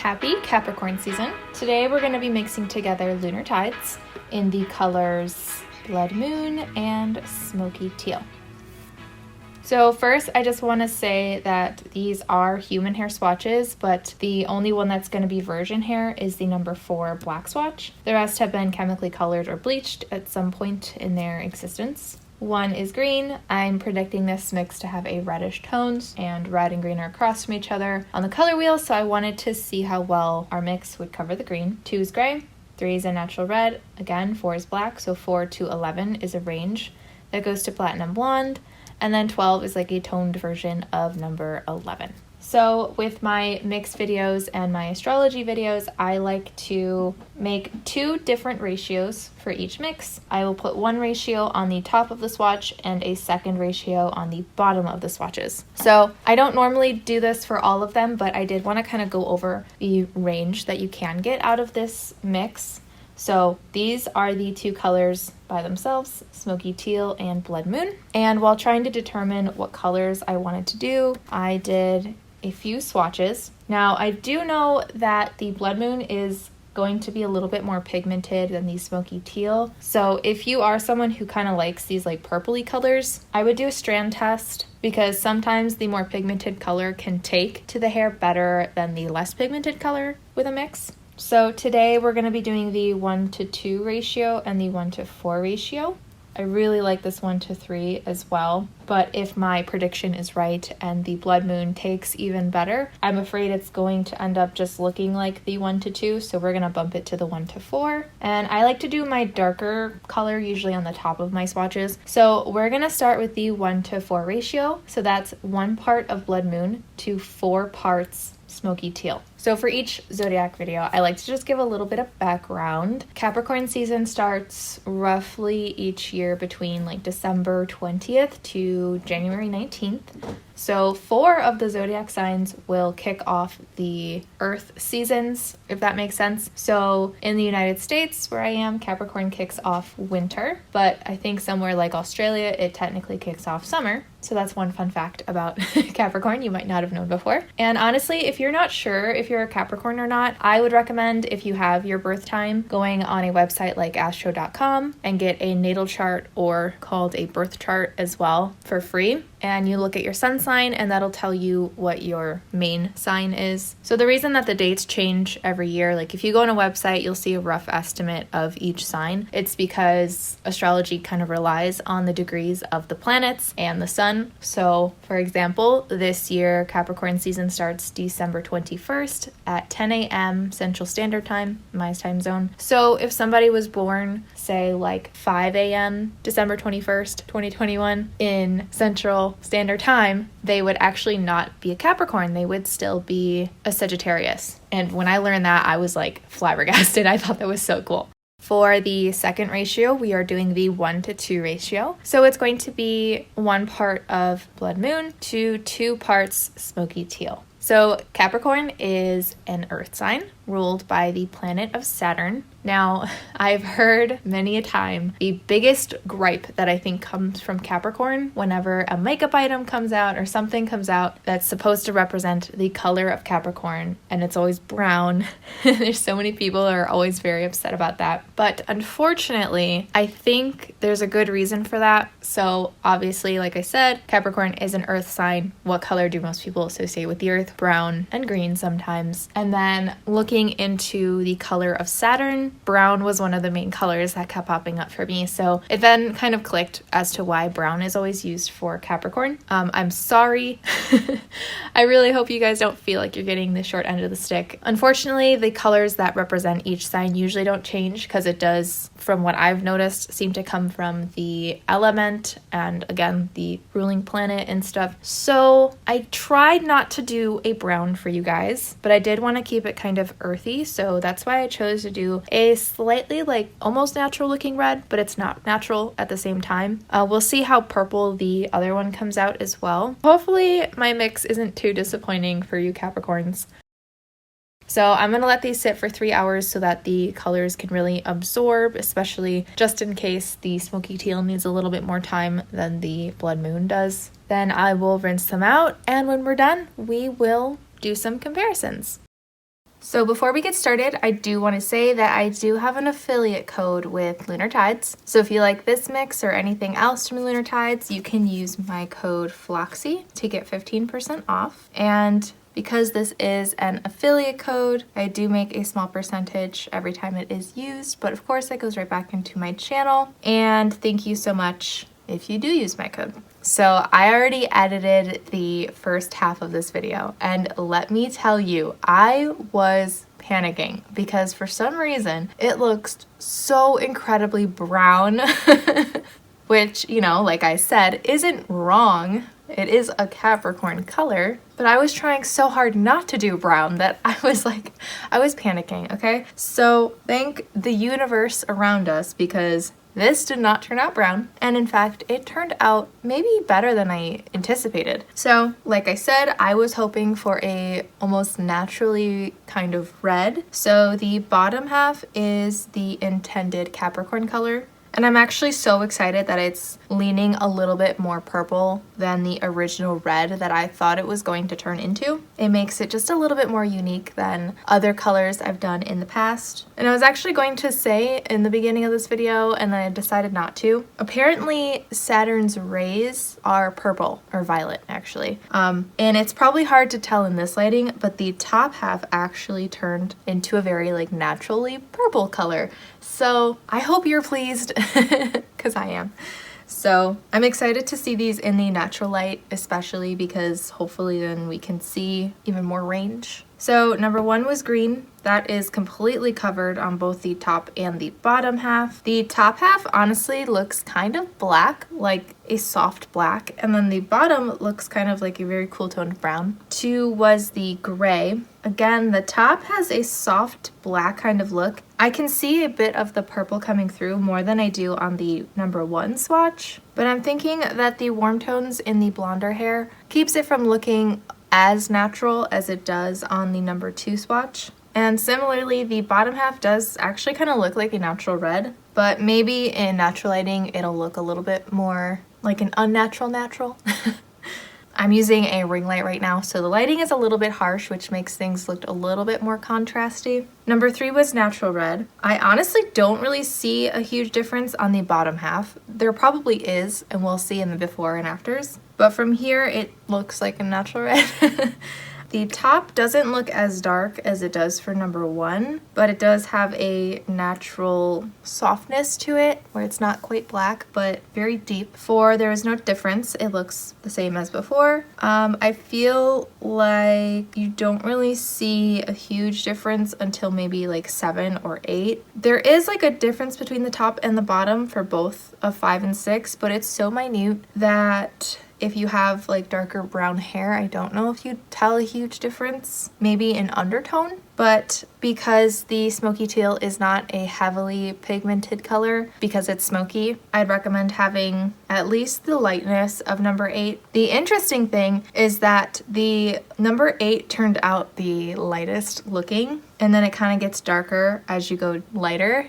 Happy Capricorn season. Today we're going to be mixing together lunar tides in the colors Blood Moon and Smoky Teal. So first, I just want to say that these are human hair swatches, but the only one that's going to be virgin hair is the number 4 black swatch. The rest have been chemically colored or bleached at some point in their existence. One is green. I'm predicting this mix to have a reddish tones, and red and green are across from each other on the color wheel, so I wanted to see how well our mix would cover the green. 2 is gray, 3 is a natural red, again 4 is black, so 4 to 11 is a range that goes to platinum blonde, and then 12 is like a toned version of number 11. So with my mix videos and my astrology videos, I like to make 2 different ratios for each mix. I will put one ratio on the top of the swatch and a second ratio on the bottom of the swatches. So I don't normally do this for all of them, but I did want to kind of go over the range that you can get out of this mix. So these are the 2 colors by themselves, Smoky Teal and Blood Moon. And while trying to determine what colors I wanted to do, I did a few swatches. Now I do know that the Blood Moon is going to be a little bit more pigmented than the Smoky Teal. So if you are someone who kind of likes these like purpley colors, I would do a strand test, because sometimes the more pigmented color can take to the hair better than the less pigmented color with a mix. So today we're going to be doing the 1:2 ratio and the 1:4 ratio. I really like this 1:3 as well, but if my prediction is right and the Blood Moon takes even better, I'm afraid it's going to end up just looking like the 1:2, so we're going to bump it to the 1:4. And I like to do my darker color usually on the top of my swatches. So we're going to start with the 1:4 ratio. So that's 1 part of Blood Moon to 4 parts Smoky Teal. So for each zodiac video, I like to just give a little bit of background. Capricorn season starts roughly each year between like December 20th to January 19th. So 4 of the zodiac signs will kick off the Earth seasons, if that makes sense. So in the United States, where I am, Capricorn kicks off winter, but I think somewhere like Australia, it technically kicks off summer. So that's one fun fact about Capricorn you might not have known before. And honestly, if you're not sure if you're a Capricorn or not, I would recommend, if you have your birth time, going on a website like astro.com and get a natal chart, or called a birth chart as well, for free. And you look at your sun sign, and that'll tell you what your main sign is. So the reason that the dates change every year, like if you go on a website, you'll see a rough estimate of each sign. It's because astrology kind of relies on the degrees of the planets and the sun. So for example, this year Capricorn season starts December 21st at 10 a.m. Central Standard Time, my time zone. So if somebody was born, say like 5 a.m. December 21st, 2021 in Central Standard Time, they would actually not be a Capricorn. They would still be a Sagittarius. And when I learned that, I was like flabbergasted. I thought that was so cool. For the second ratio, we are doing the 1:2 ratio. So it's going to be 1 part of Blood Moon to 2 parts Smoky Teal. So Capricorn is an earth sign ruled by the planet of Saturn. Now, I've heard many a time the biggest gripe that I think comes from Capricorn whenever a makeup item comes out or something comes out that's supposed to represent the color of Capricorn, and it's always brown. There's so many people who are always very upset about that. But unfortunately, I think there's a good reason for that. So obviously, like I said, Capricorn is an earth sign. What color do most people associate with the earth? Brown and green sometimes. And then looking into the color of Saturn, brown was one of the main colors that kept popping up for me. So it then kind of clicked as to why brown is always used for Capricorn. I'm sorry. I really hope you guys don't feel like you're getting the short end of the stick. Unfortunately, the colors that represent each sign usually don't change, because it does, from what I've noticed, seem to come from the element and again, the ruling planet and stuff. So I tried not to do a brown for you guys, but I did want to keep it kind of earthy, so that's why I chose to do a slightly like almost natural looking red, but it's not natural at the same time. We'll see how purple the other one comes out as well. Hopefully my mix isn't too disappointing for you Capricorns. So I'm going to let these sit for 3 hours so that the colors can really absorb, especially just in case the Smoky Teal needs a little bit more time than the Blood Moon does. Then I will rinse them out, and when we're done, we will do some comparisons. So before we get started, I do want to say that I do have an affiliate code with Lunar Tides. So if you like this mix or anything else from Lunar Tides, you can use my code FLOXY to get 15% off. And because this is an affiliate code, I do make a small percentage every time it is used, but of course that goes right back into my channel. And thank you so much if you do use my code. So I already edited the first half of this video, and let me tell you, I was panicking because for some reason it looks so incredibly brown, which, you know, like I said, isn't wrong. It is a Capricorn color, but I was trying so hard not to do brown that I was panicking, okay? So thank the universe around us, because this did not turn out brown, and in fact, it turned out maybe better than I anticipated. So, like I said, I was hoping for a almost naturally kind of red. So the bottom half is the intended Capricorn color. And I'm actually so excited that it's leaning a little bit more purple than the original red that I thought it was going to turn into. It makes it just a little bit more unique than other colors I've done in the past. And I was actually going to say in the beginning of this video, and then I decided not to. Apparently Saturn's rays are purple, or violet actually. And it's probably hard to tell in this lighting, but the top half actually turned into a very like naturally purple color. So I hope you're pleased, because I am. So I'm excited to see these in the natural light, especially because hopefully then we can see even more range. So number one was green. That is completely covered on both the top and the bottom half. The top half honestly looks kind of black, like a soft black, and then the bottom looks kind of like a very cool toned brown. Two was the gray. Again, the top has a soft black kind of look. I can see a bit of the purple coming through more than I do on the number one swatch, but I'm thinking that the warm tones in the blonder hair keeps it from looking as natural as it does on the number two swatch. And similarly, the bottom half does actually kind of look like a natural red, but maybe in natural lighting it'll look a little bit more like an unnatural natural. I'm using a ring light right now, so the lighting is a little bit harsh, which makes things look a little bit more contrasty. Number three was natural red. I honestly don't really see a huge difference on the bottom half. There probably is, and we'll see in the before and afters. But from here, it looks like a natural red. The top doesn't look as dark as it does for number one, but it does have a natural softness to it where it's not quite black, but very deep. For there is no difference, it looks the same as before. I feel like you don't really see a huge difference until maybe like 7 or 8. There is like a difference between the top and the bottom for both of 5 and 6, but it's so minute that if you have like darker brown hair, I don't know if you'd tell a huge difference, maybe in undertone. But because the smoky teal is not a heavily pigmented color, because it's smoky, I'd recommend having at least the lightness of number 8. The interesting thing is that the number 8 turned out the lightest looking, and then it kind of gets darker as you go lighter.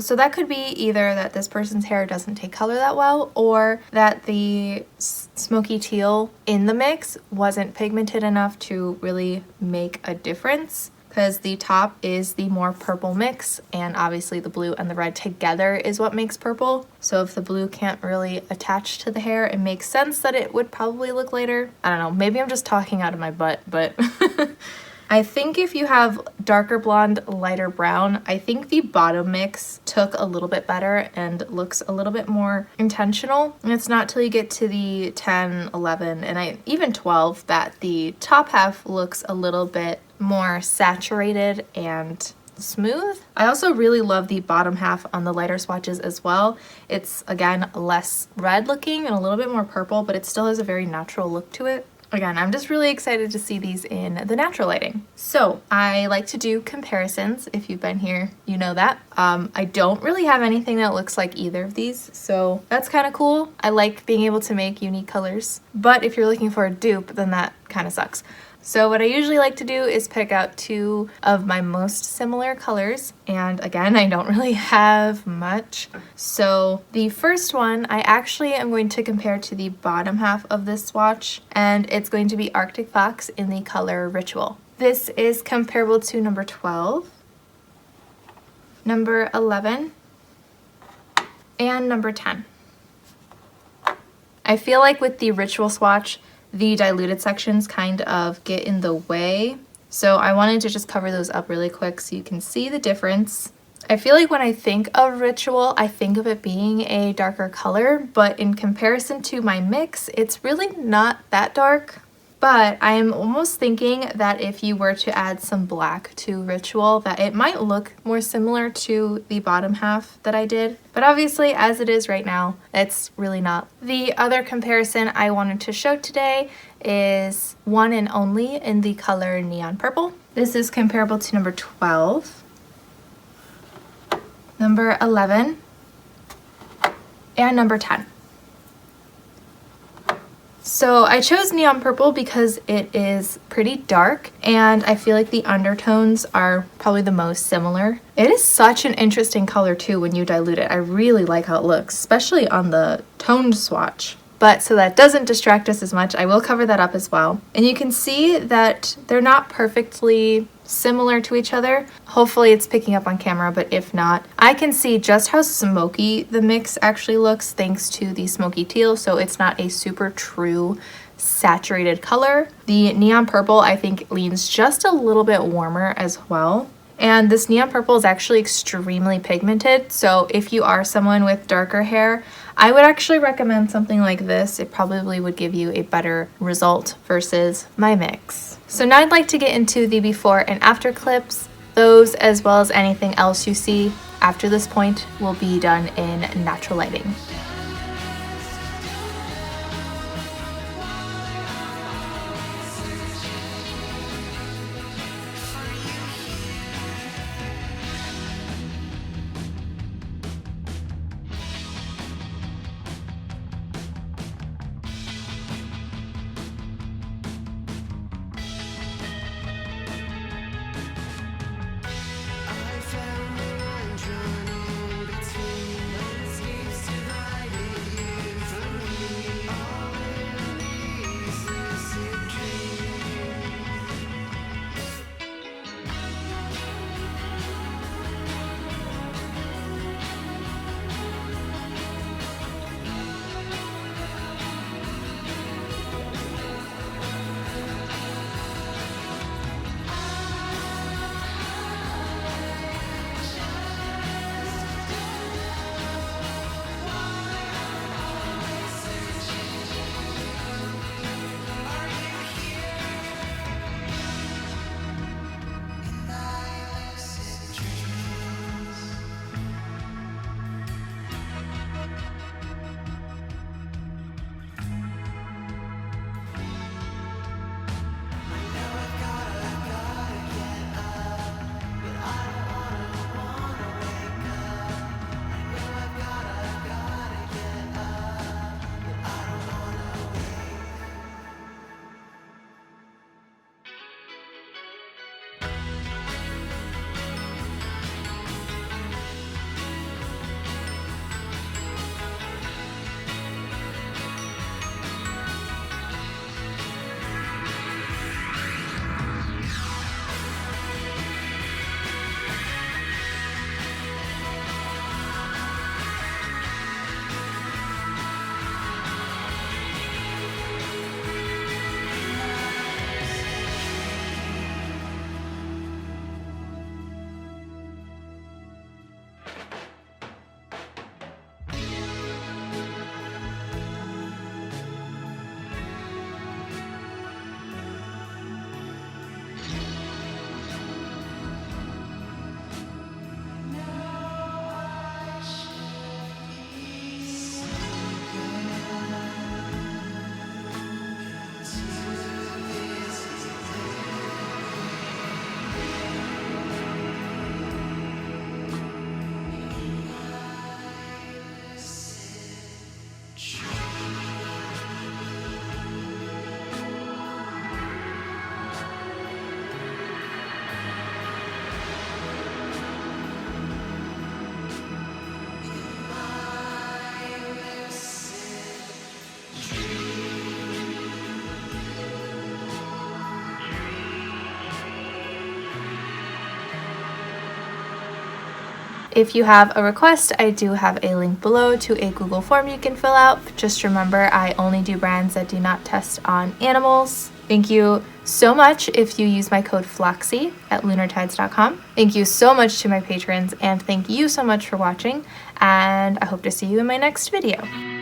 So that could be either that this person's hair doesn't take color that well, or that the smoky teal in the mix wasn't pigmented enough to really make a difference, because the top is the more purple mix, and obviously the blue and the red together is what makes purple. So if the blue can't really attach to the hair, it makes sense that it would probably look lighter. I don't know, maybe I'm just talking out of my butt, but I think if you have darker blonde, lighter brown, I think the bottom mix took a little bit better and looks a little bit more intentional. And it's not till you get to the 10, 11, and even 12 that the top half looks a little bit more saturated and smooth. I also really love the bottom half on the lighter swatches as well. It's, again, less red looking and a little bit more purple, but it still has a very natural look to it. Again, I'm just really excited to see these in the natural lighting. So I like to do comparisons. If you've been here, you know that. I don't really have anything that looks like either of these, so that's kind of cool. I like being able to make unique colors, but if you're looking for a dupe, then that kind of sucks. So what I usually like to do is pick out 2 of my most similar colors, and again, I don't really have much. So the first one I actually am going to compare to the bottom half of this swatch, and it's going to be Arctic Fox in the color Ritual. This is comparable to number 12, number 11, and number 10. I feel like with the ritual swatch, the diluted sections kind of get in the way, so I wanted to just cover those up really quick so you can see the difference. I feel like when I think of ritual, I think of it being a darker color, but in comparison to my mix, it's really not that dark. But I'm almost thinking that if you were to add some black to ritual, that it might look more similar to the bottom half that I did. But obviously, as it is right now, it's really not. The other comparison I wanted to show today is one and only in the color Neon Purple. This is comparable to number 12, number 11, and number 10. So I chose Neon Purple because it is pretty dark and I feel like the undertones are probably the most similar. It is such an interesting color too when you dilute it. I really like how it looks, especially on the toned swatch. But so that doesn't distract us as much, I will cover that up as well. And you can see that they're not perfectly similar to each other. Hopefully it's picking up on camera, but if not, I can see just how smoky the mix actually looks thanks to the smoky teal, so it's not a super true saturated color. The Neon Purple I think leans just a little bit warmer as well. And this Neon Purple is actually extremely pigmented, so if you are someone with darker hair, I would actually recommend something like this. It probably would give you a better result versus my mix. So now I'd like to get into the before and after clips. Those, as well as anything else you see after this point, will be done in natural lighting. If you have a request, I do have a link below to a Google form you can fill out. Just remember, I only do brands that do not test on animals. Thank you so much if you use my code FLOXY at lunartides.com. Thank you so much to my patrons, and thank you so much for watching, and I hope to see you in my next video.